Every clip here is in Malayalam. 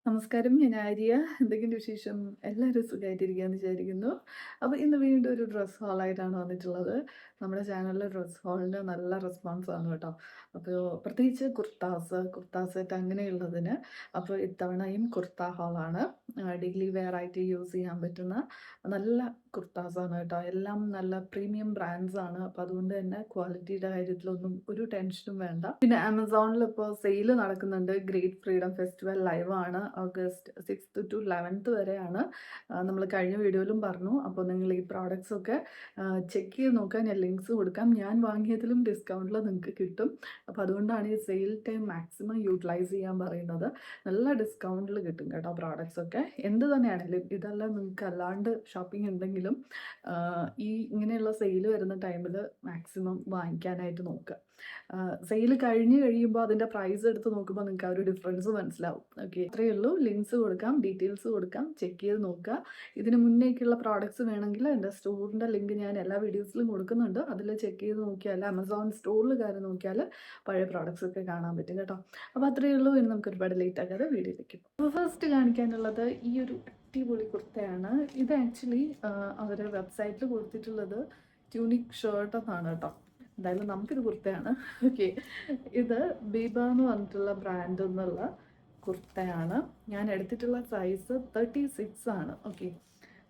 നമസ്കാരം. ഞാൻ ആര്യ. എന്തൊക്കെയുണ്ട് വിശേഷം? എല്ലാവരും സുഖമായിട്ടിരിക്കുകയെന്ന് വിചാരിക്കുന്നു. അപ്പോൾ ഇന്ന് വീണ്ടും ഒരു ഡ്രസ് ഹോളായിട്ടാണ് വന്നിട്ടുള്ളത്. നമ്മുടെ ചാനലിലെ ഡ്രസ് ഹോളിന് നല്ല റെസ്പോൺസാണ് കേട്ടോ. അപ്പോൾ പ്രത്യേകിച്ച് കുർത്താ സെറ്റ് അങ്ങനെയുള്ളതിന്. അപ്പോൾ ഇത്തവണയും കുർത്ത ഹോളാണ്. ഡെയിലി വെയർ ആയിട്ട് യൂസ് ചെയ്യാൻ പറ്റുന്ന നല്ല കുർത്താസാണ് കേട്ടോ. എല്ലാം നല്ല പ്രീമിയം ബ്രാൻഡ്സ് ആണ്. അപ്പോൾ അതുകൊണ്ട് തന്നെ ക്വാളിറ്റിയുടെ കാര്യത്തിലൊന്നും ഒരു ടെൻഷനും വേണ്ട. പിന്നെ ആമസോണിൽ ഇപ്പോൾ സെയിൽ നടക്കുന്നുണ്ട്. ഗ്രേറ്റ് ഫ്രീഡം ഫെസ്റ്റിവൽ ലൈവ് ആണ്. ഓഗസ്റ്റ് 6th to 11th വരെയാണ്. നമ്മൾ കഴിഞ്ഞ വീഡിയോയിലും പറഞ്ഞു. അപ്പോൾ നിങ്ങൾ ഈ പ്രോഡക്റ്റ്സ് ഒക്കെ ചെക്ക് ചെയ്ത് നോക്കാൻ ഞാൻ ലിങ്ക്സ് കൊടുക്കാം. ഞാൻ വാങ്ങിയതിലും ഡിസ്കൗണ്ടിൽ നിങ്ങൾക്ക് കിട്ടും. അപ്പോൾ അതുകൊണ്ടാണ് ഈ സെയിൽ ടൈം മാക്സിമം യൂട്ടിലൈസ് ചെയ്യാൻ പറയുന്നത്. നല്ല ഡിസ്കൗണ്ടിൽ കിട്ടും കേട്ടോ പ്രോഡക്റ്റ്സ് ഒക്കെ. എന്ത് തന്നെയാണെങ്കിലും ഇതല്ല, നിങ്ങൾക്ക് അല്ലാണ്ട് ഷോപ്പിംഗ് ഉണ്ടെങ്കിലും ഈ ഇങ്ങനെയുള്ള സെയിൽ വരുന്ന ടൈമിൽ മാക്സിമം വാങ്ങിക്കാനായിട്ട് നോക്കുക. സെയിൽ കഴിഞ്ഞ് കഴിയുമ്പോൾ അതിൻ്റെ പ്രൈസ് എടുത്ത് നോക്കുമ്പോൾ നിങ്ങൾക്ക് ആ ഒരു ഡിഫറൻസ് മനസ്സിലാവും. ഓക്കെ, അത്രയേ ഉള്ളൂ. ലിങ്ക്സ് കൊടുക്കാം, ഡീറ്റെയിൽസ് കൊടുക്കാം, ചെക്ക് ചെയ്ത് നോക്കുക. ഇതിന് മുന്നേക്കുള്ള പ്രോഡക്റ്റ്സ് വേണമെങ്കിൽ എൻ്റെ സ്റ്റോറിൻ്റെ ലിങ്ക് ഞാൻ എല്ലാ വീഡിയോസിലും കൊടുക്കുന്നുണ്ട്. അതിൽ ചെക്ക് ചെയ്ത് നോക്കിയാൽ, ആമസോൺ സ്റ്റോറിൽ കയറി നോക്കിയാൽ പഴയ പ്രോഡക്റ്റ്സ് ഒക്കെ കാണാൻ പറ്റും കേട്ടോ. അപ്പോൾ അത്രയേ ഉള്ളൂ. ഇനി നമുക്ക് ഒരുപാട് ലേറ്റ് ആക്കാതെ വീഡിയോയിലേക്ക്. അപ്പോൾ ഫസ്റ്റ് കാണിക്കാനുള്ളത് ഈ ഒരു അടിപൊളി കുർത്തയാണ്. ഇത് ആക്ച്വലി അവരുടെ വെബ്സൈറ്റിൽ കൊടുത്തിട്ടുള്ളത് ട്യൂണിക് ഷർട്ട് എന്നാണ് കേട്ടോ. എന്തായാലും നമുക്കിത് കുർത്തയാണ്. ഓക്കെ, ഇത് ബീബ എന്ന് പറഞ്ഞിട്ടുള്ള ബ്രാൻഡ് എന്നുള്ള കുർത്തയാണ്. ഞാൻ എടുത്തിട്ടുള്ള സൈസ് 36 ആണ്. ഓക്കെ,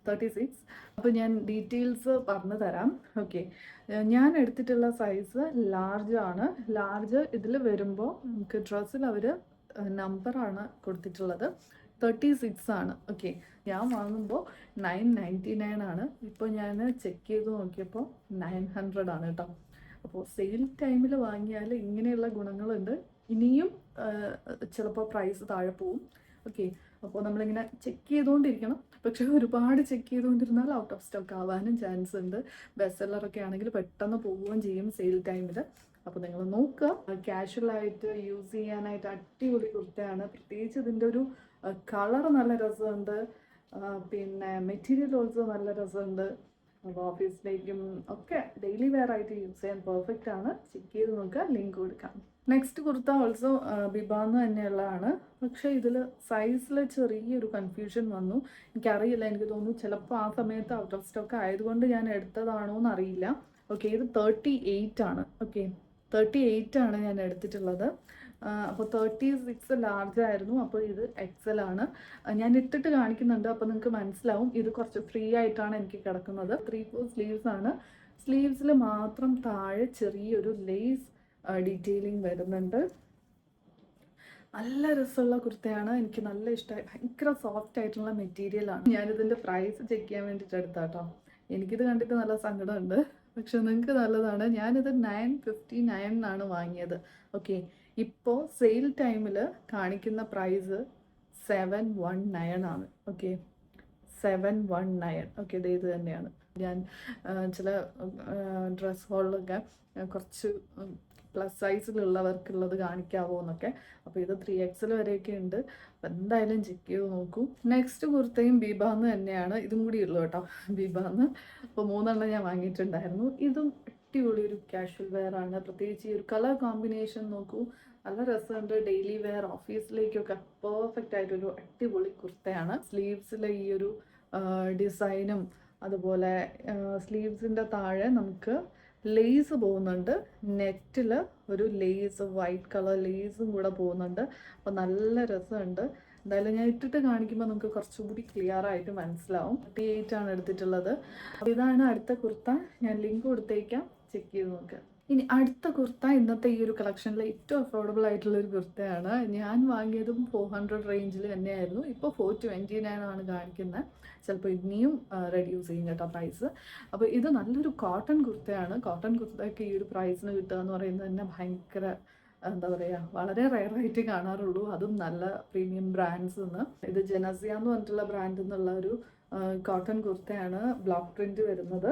36. അപ്പോൾ ഞാൻ ഡീറ്റെയിൽസ് പറഞ്ഞു തരാം. ഓക്കെ, ഞാൻ എടുത്തിട്ടുള്ള സൈസ് ലാർജ് ആണ്. ലാർജ് ഇതിൽ വരുമ്പോൾ നമുക്ക് ഡ്രസ്സിൽ അവർ നമ്പറാണ് കൊടുത്തിട്ടുള്ളത്. 36 ആണ്. ഓക്കെ, ഞാൻ വാങ്ങുമ്പോൾ 999 ആണ്. ഇപ്പോൾ ഞാൻ ചെക്ക് ചെയ്ത് നോക്കിയപ്പോൾ 900 ആണ് കേട്ടോ. അപ്പോൾ സെയിൽ ടൈമിൽ വാങ്ങിയാൽ ഇങ്ങനെയുള്ള ഗുണങ്ങളുണ്ട്. ഇനിയും ചിലപ്പോൾ പ്രൈസ് താഴെ പോവും. ഓക്കെ, അപ്പോൾ നമ്മളിങ്ങനെ ചെക്ക് ചെയ്തുകൊണ്ടിരിക്കണം. പക്ഷേ ഒരുപാട് ചെക്ക് ചെയ്തുകൊണ്ടിരുന്നാൽ ഔട്ട് ഓഫ് സ്റ്റോക്ക് ആവാനും ചാൻസ് ഉണ്ട്. ബെസ്റ്റ് സെല്ലറൊക്കെ ആണെങ്കിൽ പെട്ടെന്ന് പോവുകയും ചെയ്യും സെയിൽ ടൈമിൽ. അപ്പോൾ നിങ്ങൾ നോക്കുക. കാഷ്വലായിട്ട് യൂസ് ചെയ്യാനായിട്ട് അടിപൊളി കുർത്തയാണ്. പ്രത്യേകിച്ച് ഇതിൻ്റെ ഒരു കളർ നല്ല രസമുണ്ട്. പിന്നെ മെറ്റീരിയൽ ഓൾസോ നല്ല രസമുണ്ട്. അപ്പോൾ ഓഫീസിലേക്കും ഒക്കെ ഡെയിലി വെയർ ആയിട്ട് യൂസ് ചെയ്യാൻ പെർഫെക്റ്റ് ആണ്. ചെക്ക് ചെയ്ത് നോക്കുക, ലിങ്ക് കൊടുക്കാം. നെക്സ്റ്റ് കുർത്ത ഓൾസോ ബിബാന്ന് തന്നെയുള്ളതാണ്. പക്ഷേ ഇതിൽ സൈസിൽ ചെറിയൊരു കൺഫ്യൂഷൻ വന്നു. എനിക്കറിയില്ല, എനിക്ക് തോന്നുന്നു ചിലപ്പോൾ ആ സമയത്ത് ഔട്ട് ഓഫ് സ്റ്റോക്ക് ആയതുകൊണ്ട് ഞാൻ എടുത്തതാണോ എന്നറിയില്ല. ഓക്കെ, ഇത് 38 ആണ്. ഓക്കെ, 38 ആണ് ഞാൻ എടുത്തിട്ടുള്ളത്. അപ്പോൾ 36 ലാർജ് ആയിരുന്നു. അപ്പോൾ ഇത് എക്സൽ ആണ്. ഞാൻ ഇട്ടിട്ട് കാണിക്കുന്നുണ്ട്, അപ്പോൾ നിങ്ങൾക്ക് മനസ്സിലാവും. ഇത് കുറച്ച് ഫ്രീ ആയിട്ടാണ് എനിക്ക് കിടക്കുന്നത്. 3/4 സ്ലീവ്സ് ആണ്. സ്ലീവ്സിൽ മാത്രം താഴെ ചെറിയൊരു ലേസ് ഡീറ്റെയിലിംഗ് വരുന്നുണ്ട്. നല്ല രസമുള്ള കുർത്തയാണ്. എനിക്ക് നല്ല ഇഷ്ടമായി. ഭയങ്കര സോഫ്റ്റ് ആയിട്ടുള്ള മെറ്റീരിയലാണ്. ഞാനിതിൻ്റെ പ്രൈസ് ചെക്ക് ചെയ്യാൻ വേണ്ടിയിട്ട് എടുത്താട്ടോ. എനിക്കിത് കണ്ടിട്ട് നല്ല സങ്കടമുണ്ട്, പക്ഷെ നിങ്ങൾക്ക് നല്ലതാണ്. ഞാനിത് 959 വാങ്ങിയത്. ഓക്കെ, ഇപ്പോൾ സെയിൽ ടൈമിൽ കാണിക്കുന്ന പ്രൈസ് 719 ആണ്. ഓക്കെ, 719. ഓക്കെ, ഇത് തന്നെയാണ്. ഞാൻ ചില ഡ്രസ് ഹോളിലൊക്കെ കുറച്ച് പ്ലസ് സൈസിലുള്ളവർക്കുള്ളത് കാണിക്കാവോ എന്നൊക്കെ. അപ്പോൾ ഇത് 3XL വരെയൊക്കെ ഉണ്ട്. അപ്പോൾ എന്തായാലും ചെക്ക് ചെയ്ത് നോക്കൂ. നെക്സ്റ്റ് കുർത്തയും ബീബാന്ന് തന്നെയാണ്. ഇതും കൂടി ഉള്ളൂ കേട്ടോ, ബീബാന്ന്. അപ്പോൾ 3 ഞാൻ വാങ്ങിയിട്ടുണ്ടായിരുന്നു. ഇതും അടിപൊളി ഒരു കാഷ്വൽ വെയർ ആണ്. പ്രത്യേകിച്ച് ഈ ഒരു കളർ കോമ്പിനേഷൻ നോക്കൂ, നല്ല രസമുണ്ട്. ഡെയിലി വെയർ ഓഫീസിലേക്കൊക്കെ പെർഫെക്റ്റ് ആയിട്ടൊരു അടിപൊളി കുർത്തയാണ്. സ്ലീവ്സിലെ ഈ ഒരു ഡിസൈനും അതുപോലെ സ്ലീവ്സിൻ്റെ താഴെ നമുക്ക് ലേസ് പോകുന്നുണ്ട്. നെറ്റിൽ ഒരു ലേസ്, വൈറ്റ് കളർ ലേസും കൂടെ പോകുന്നുണ്ട്. അപ്പോൾ നല്ല രസമുണ്ട്. എന്തായാലും ഞാൻ ഇട്ടിട്ട് കാണിക്കുമ്പോൾ നമുക്ക് കുറച്ചുകൂടി ക്ലിയർ ആയിട്ട് മനസ്സിലാവും. 38 ആണ് എടുത്തിട്ടുള്ളത്. അപ്പോൾ ഇതാണ് അടുത്ത കുർത്ത. ഞാൻ ലിങ്ക് കൊടുത്തേക്കാം, ചെക്ക് ചെയ്ത് നോക്കുക. ഇനി അടുത്ത കുർത്ത ഇന്നത്തെ ഈ ഒരു കളക്ഷനിൽ ഏറ്റവും അഫോർഡബിൾ ആയിട്ടുള്ളൊരു കുർത്തയാണ്. ഞാൻ വാങ്ങിയതും 400 റേഞ്ചിൽ തന്നെയായിരുന്നു. ഇപ്പോൾ 429 ആണ് കാണിക്കുന്നത്. ചിലപ്പോൾ ഇനിയും റെഡ്യൂസ് ചെയ്യും കേട്ടോ പ്രൈസ്. അപ്പോൾ ഇത് നല്ലൊരു കോട്ടൺ കുർത്തയാണ്. കോട്ടൺ കുർത്തയൊക്കെ ഈ ഒരു പ്രൈസിന് കിട്ടുക എന്ന് പറയുന്നത് തന്നെ ഭയങ്കര, എന്താ പറയുക, വളരെ റെയറായിട്ട് കാണാറുള്ളൂ. അതും നല്ല പ്രീമിയം ബ്രാൻഡ്സ് നിന്ന്. ഇത് ജനസിയ എന്ന് പറഞ്ഞിട്ടുള്ള ബ്രാൻഡിൽ നിന്നുള്ള ഒരു കോട്ടൺ കുർത്തയാണ്. ബ്ലോക്ക് പ്രിൻറ്റ് വരുന്നത്.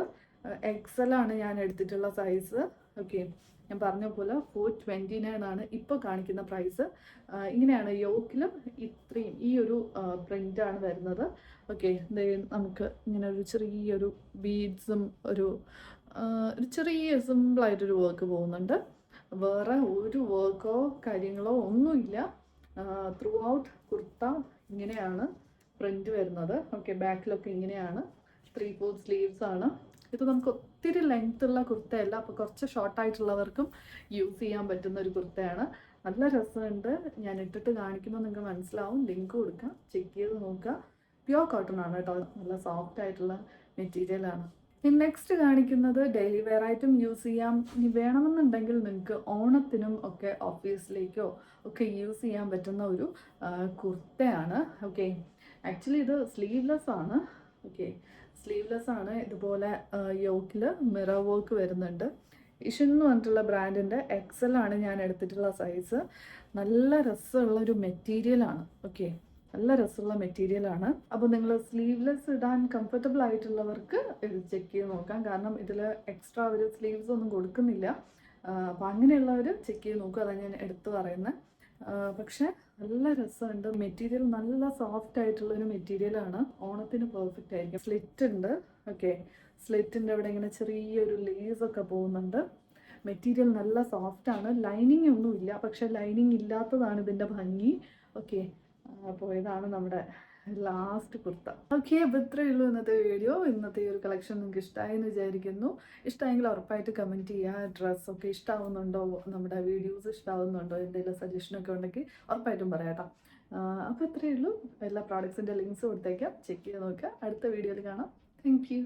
XL ആണ് ഞാൻ എടുത്തിട്ടുള്ള സൈസ്. ഓക്കെ, ഞാൻ പറഞ്ഞ പോലെ 429 ആണ് ഇപ്പോൾ കാണിക്കുന്ന പ്രൈസ്. ഇങ്ങനെയാണ് യോക്കിലും ഇത്രയും ഈ ഒരു പ്രിൻ്റാണ് വരുന്നത്. ഓക്കെ, നമുക്ക് ഇങ്ങനെ ഒരു ചെറിയൊരു ബീഡ്സും ഒരു ചെറിയ സിമ്പിളായിട്ടൊരു വർക്ക് പോകുന്നുണ്ട്. വേറെ ഒരു വർക്കോ കാര്യങ്ങളോ ഒന്നുമില്ല. ത്രൂ ഔട്ട് കുർത്ത ഇങ്ങനെയാണ് പ്രിന്റ് വരുന്നത്. ഓക്കെ, ബാക്കിലൊക്കെ ഇങ്ങനെയാണ്. 3/4 സ്ലീവ്സ് ആണ്. ഇത് നമുക്ക് ഒത്തിരി ലെങ്ത് ഉള്ള കുർത്തയല്ല, അപ്പോൾ കുറച്ച് ഷോർട്ടായിട്ടുള്ളവർക്കും യൂസ് ചെയ്യാൻ പറ്റുന്ന ഒരു കുർത്തയാണ്. നല്ല രസമുണ്ട്. ഞാൻ ഇട്ടിട്ട് കാണിക്കുമ്പോൾ നിങ്ങൾക്ക് മനസ്സിലാവും. ലിങ്ക് കൊടുക്കാം, ചെക്ക് ചെയ്ത് നോക്കുക. പ്യുവർ കോട്ടൺ ആണ് കേട്ടോ, നല്ല സോഫ്റ്റ് ആയിട്ടുള്ള മെറ്റീരിയലാണ്. ഇനി നെക്സ്റ്റ് കാണിക്കുന്നത് ഡെയിലി വെയർ ആയിട്ടും യൂസ് ചെയ്യാം. ഇനി വേണമെന്നുണ്ടെങ്കിൽ നിങ്ങൾക്ക് ഓണത്തിനും ഒക്കെ ഓഫീസിലേക്കോ ഒക്കെ യൂസ് ചെയ്യാൻ പറ്റുന്ന ഒരു കുർത്തയാണ്. ഓക്കെ, ആക്ച്വലി ഇത് സ്ലീവ്ലെസ് ആണ്. ഓക്കെ, സ്ലീവ്ലെസ് ആണ്. ഇതുപോലെ യോക്കിൽ മിറർ വർക്ക് വരുന്നുണ്ട്. ഇഷൻ എന്ന് പറഞ്ഞിട്ടുള്ള ബ്രാൻഡിൻ്റെ എക്സൽ ആണ് ഞാൻ എടുത്തിട്ടുള്ള സൈസ്. നല്ല രസമുള്ള ഒരു മെറ്റീരിയലാണ്. ഓക്കെ, നല്ല രസമുള്ള മെറ്റീരിയലാണ്. അപ്പോൾ നിങ്ങൾ സ്ലീവ്ലെസ് ഇടാൻ കംഫർട്ടബിൾ ആയിട്ടുള്ളവർക്ക് ഇത് ചെക്ക് ചെയ്ത് നോക്കാം. കാരണം ഇതിൽ എക്സ്ട്രാ ഒരു സ്ലീവ്സ് ഒന്നും കൊടുക്കുന്നില്ല. അപ്പോൾ അങ്ങനെയുള്ളവർ ചെക്ക് ചെയ്ത് നോക്കുക, അതാണ് ഞാൻ എടുത്തു പറയുന്നത്. പക്ഷെ നല്ല രസമുണ്ട്. മെറ്റീരിയൽ നല്ല സോഫ്റ്റ് ആയിട്ടുള്ളൊരു മെറ്റീരിയലാണ്. ഓണത്തിന് പെർഫെക്റ്റ് ആയിരിക്കും. സ്ലിറ്റ് ഉണ്ട്. ഓക്കെ, സ്ലിറ്റിൻ്റെ അവിടെ ഇങ്ങനെ ചെറിയൊരു ലേസൊക്കെ പോകുന്നുണ്ട്. മെറ്റീരിയൽ നല്ല സോഫ്റ്റാണ്. ലൈനിങ് ഒന്നുമില്ല, പക്ഷെ ലൈനിങ് ഇല്ലാത്തതാണ് ഇതിൻ്റെ ഭംഗി. ഓക്കെ, അപ്പോൾ ഇതാണ് നമ്മുടെ ലാസ്റ്റ് കുർത്ത. ഓക്കെ, അപ്പോൾ ഇത്രയേ ഉള്ളൂ ഇന്നത്തെ വീഡിയോ. ഇന്നത്തെ ഈ ഒരു കളക്ഷൻ നിങ്ങൾക്ക് ഇഷ്ടമായി എന്ന് വിചാരിക്കുന്നു. ഇഷ്ടമായെങ്കിൽ ഉറപ്പായിട്ട് കമൻറ്റ് ചെയ്യുക. ഡ്രസ്സൊക്കെ ഇഷ്ടമാവുന്നുണ്ടോ, നമ്മുടെ വീഡിയോസ് ഇഷ്ടമാവുന്നുണ്ടോ, എന്തെങ്കിലും സജഷനൊക്കെ ഉണ്ടെങ്കിൽ ഉറപ്പായിട്ടും പറയാം കേട്ടോ. അപ്പോൾ ഇത്രയേ ഉള്ളൂ. എല്ലാ പ്രോഡക്ട്സിൻ്റെ ലിങ്ക്സ് കൊടുത്തേക്കാം, ചെക്ക് ചെയ്ത് നോക്കുക. അടുത്ത വീഡിയോയിൽ കാണാം. Thank you.